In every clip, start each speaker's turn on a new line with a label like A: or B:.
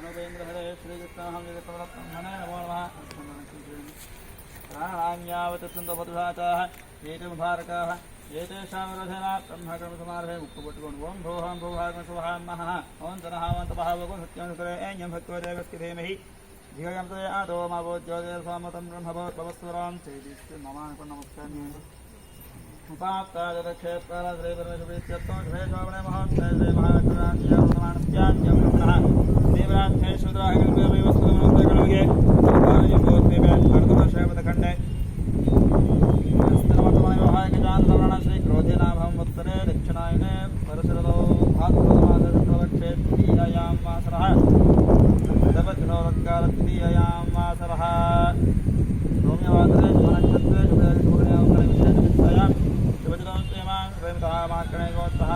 A: नवेन्द्रहरे श्रीकृष्णाहं जगत्ब्रह्मणे नमो नमः। प्राणान्यावत् सुन्दरवधुधाताः एते मुबारकाः एतेषां रथेना ब्रह्मकर्मसमारभे मुक्तपुटुकोण ओं भोहं भोभागमसुभान्मः ओं तनहावन्तभावगो सत्यनुसरे ऐन्यं भक्त्वदेवस्य धीमहि धियं ते आदो मावोज्योतिः स्वामतं ब्रह्मभवत्वस्वरां चैदिष्ट ममानकं नमस्कार्ये उपाप्ताजलक्षेत्रश्रीपरमेश्वरीत्यत्तो श्रेष्ठोपणे महोत्सवे श्री महाविष्णुराज्ञानमानस्याज्ञं ब्रह्मणः देवराज्ञे शुद्राहिन्दुवस्तुमनोत्तकलुगे भारतवर्षेपदखण्डे श्री क्रोधेनाभं उत्तरे दक्षिणायने परशुरतो भाद्रपदमासचक्रवक्षे तृतीयायां वासरः दशवत्सरोत्कालतृतीयायां वासरः सौम्यवासरे शुभनक्षत्रे शुभदिने विशेषविद्यायां शुभचितं श्रीमान् प्रेमितः मार्कणे गोत्रः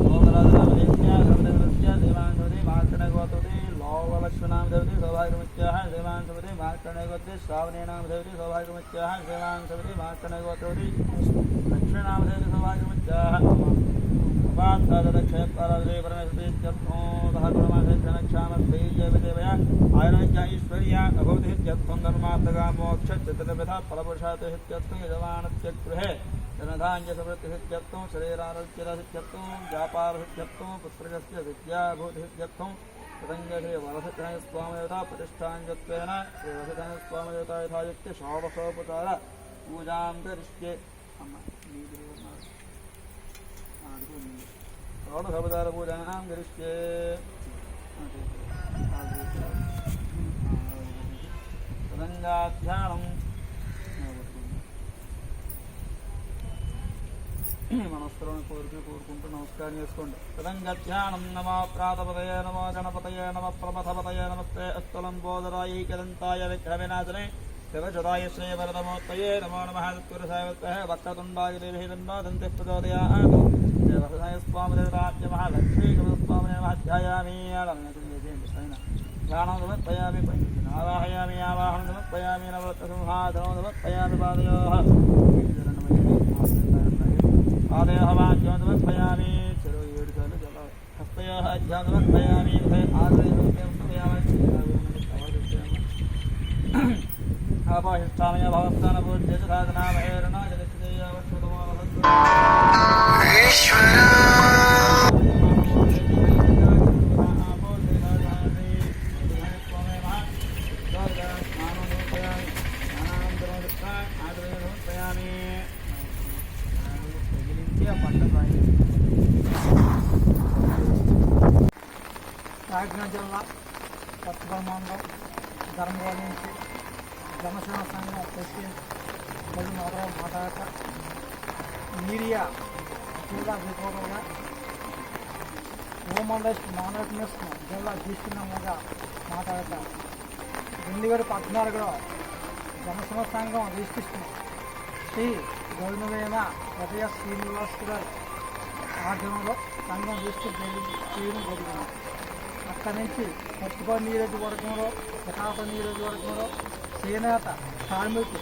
A: सोमराजनामदेस्य सर्वदेवस्य देवान् सुमति मार्कणे गोत्रति लोकलक्ष्मणां देवति सौभाग्यमुच्यः देवान् सुमति मार्कणे गोत्रे श्रावणेनां देवति सौभाग्यमुच्यः देवान् सुमति मार्कणे गोत्रति लक्ष्मीनां देवति सौभाग्यमुच्यः उपात्तादक्षेत्रश्री परमेश्वरीत्यर्थो सहगुणमासेक्षामस्त्रीजयविदेवया आयुर्विद्या ऐश्वर्या अभूतिहित्यर्थं धर्मार्थगा मोक्षचित्रविधा फलपुरुषार्थहित्यर्थं यजमानत्यगृहे जनधान्यसमृद्धिहित्यर्थं शरीरारोग्यरहित्यर्थं व्यापारहित्यर्थं पुत्रकस्य विद्याभूतिहित्यर्थं तदङ्गश्री वरसिद्धस्वामिदेवता प्रतिष्ठाञ्जत्वेन श्रीवरसिद्धस्वामिदेवता यथायुक्ते षोडशोपचार पूजां करिष्ये षोडशोपचार पूजां करिष्ये तदङ्गाध्यानम् మనస్సులను కోరుకుంటూ నమస్కారం చేసుకోండి. తదంగధ్యానం నమో ప్రాతపదయే నమో గణపతయే నమ ప్రమథపతయే నమస్తే అస్థలంబోదరాయ కదంతాయ విఘ్నవినాశనే శివజదాయ శ్రీవరదమూర్తయే నమో నమః తత్పురుషాయ వక్రతుండాయ దేవీరన్నో దంతి ప్రచోదయాత్ దేవసాయ స్వామిదేవతాయ మహాలక్ష్మీ స్వామినే నమః ధ్యాయామి ధ్యానం సమర్పయామి ఆవాహయామి ఆవాహనం సమర్పయామి నవరత్నసింహాసనం సమర్పయామి పాదయోః पादयोः वाक्यं समर्पयामि चलो 7 साल चलो हस्तयोः अध्यां समर्पयामि आदरयोः समर्पयामि आपाहिष्ठामय भवत्तानपूज्य साधनामहेरणा కాకినాడ జిల్లా కొత్తపల్లి మండలం ధర్మవరం నుంచి జనసేన సంఘం ప్రెసిడెంట్ మరియు మొదలవ మాట్లాడతా మీడియా జిల్లా విభాగంగా ఓమండస్ట్ నానర్నెస్ జిల్లా తీసుకున్నాముగా మాట్లాడతా 2014లో జనసేన సంఘం రిజిస్ట్రేషన్ శ్రీ గౌరవమైన ఉదయ శ్రీనివాస్ గారి ఆధ్వర్యంలో సంఘం రిజిస్టర్ చేయడం జరిగింది. అక్కడి నుంచి కొత్తపల్లి నియోజకవర్గంలో పిఠాపురం నియోజకవర్గంలో చేనేత కార్మికులు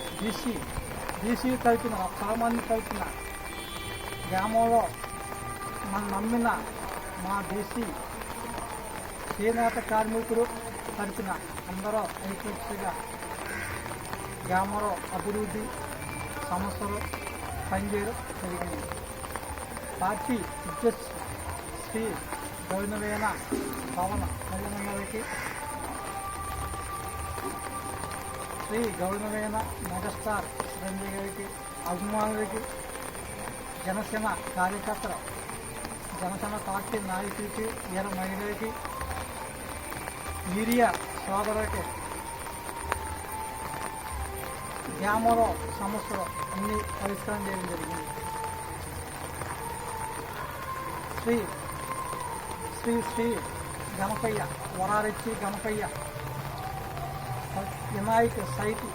A: బీసీ కలిపిన చాలా మంది కలిపిన గ్రామంలో మనం నమ్మిన మా బీసీ చేనేత కార్మికులు కలిపిన అందరూ ఐక్యతగా గ్రామంలో అభివృద్ధి సమస్యలు పనిచేయడం జరిగింది. పార్టీ అధ్యక్షుడు శ్రీ గౌరవమైన పవన్ కళ్యాణ్ గారికి, శ్రీ గౌరవమైన మెగాస్టార్ చిరంజీవి గారికి, అభిమానులకి, జనసేన కార్యకర్తలు, జనసేన పార్టీ నాయకులకి, వీర మహిళలకి, మీడియా సోదరులకి గ్రామంలో సమస్యలు అన్ని పరిష్కారం చేయడం జరిగింది. శ్రీ శ్రీ శ్రీ గణపయ్య వరారెచ్చి గణపయ్య వినాయక సైతి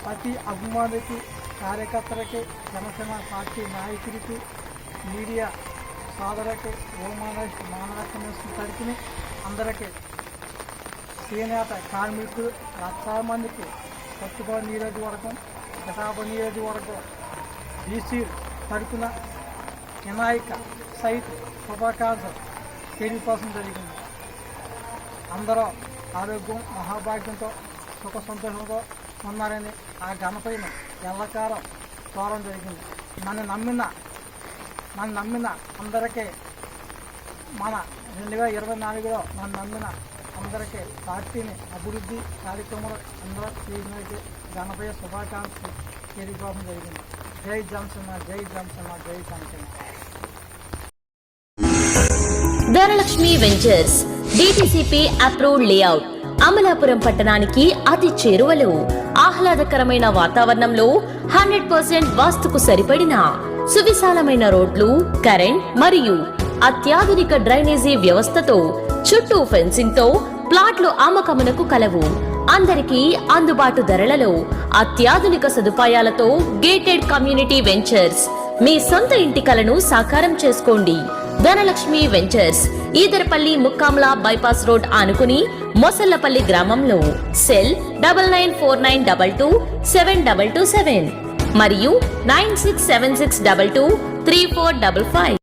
A: ప్రతి అభిమానులకి, కార్యకర్తలకి, జనసేన పార్టీ నాయకుడికి, మీడియా సోదరులకి, మానవత్వం తరపుని అందరికీ, చేనేత కార్మికులు లక్షల మందికి కొత్తపల్లి నియోజకవర్గం, పిఠాపురం నియోజకవర్గం బీసీ తరపున వినాయక సైట్ శుభాకాంక్షలు
B: చేరిపోవడం జరిగింది. అందరూ ఆరోగ్యం మహాభాగ్యంతో సుఖ సంతోషంతో ఉన్నారని ఆ గణపతిని ఎల్లకాలం కోరడం జరిగింది. నన్ను నమ్మిన అందరికీ మన 2024లో నన్ను నమ్మిన అందరికీ పార్టీని అభివృద్ధి కార్యక్రమాలు అందరూ చేయడానికి గణపతి శుభాకాంక్షలు చేరిపోవడం జరిగింది. జై జనసేన, జై జనసేన, జై Janasena.
C: Dhanalakshmi ventures DTCP approved layout Amalapuram పట్టణానికి అతి చేరువలో ఆహ్లాదకరమైన వాతావరణంలో 100% వాస్తుకు సరిపడిన సువిశాలమైన రోడ్లు, కరెంట్ మరియు అత్యాధునిక డ్రైనేజీ వ్యవస్థతో చుట్టూ ఫెన్సింగ్ తో ప్లాట్లు అమ్మకమునకు కలవు. అందరికీ అందుబాటు ధరలలో అత్యాధునిక సదుపాయాలతో గేటెడ్ కమ్యూనిటీ వెంచర్స్ మీ సొంత ఇంటి కలను సాకారం చేసుకోండి. Dhanalakshmi ventures Edarapalli Mukkamala bypass road ఆనుకుని మొసళ్లపల్లి గ్రామంలో. సెల్ 9949227227 మరియు 9676223455.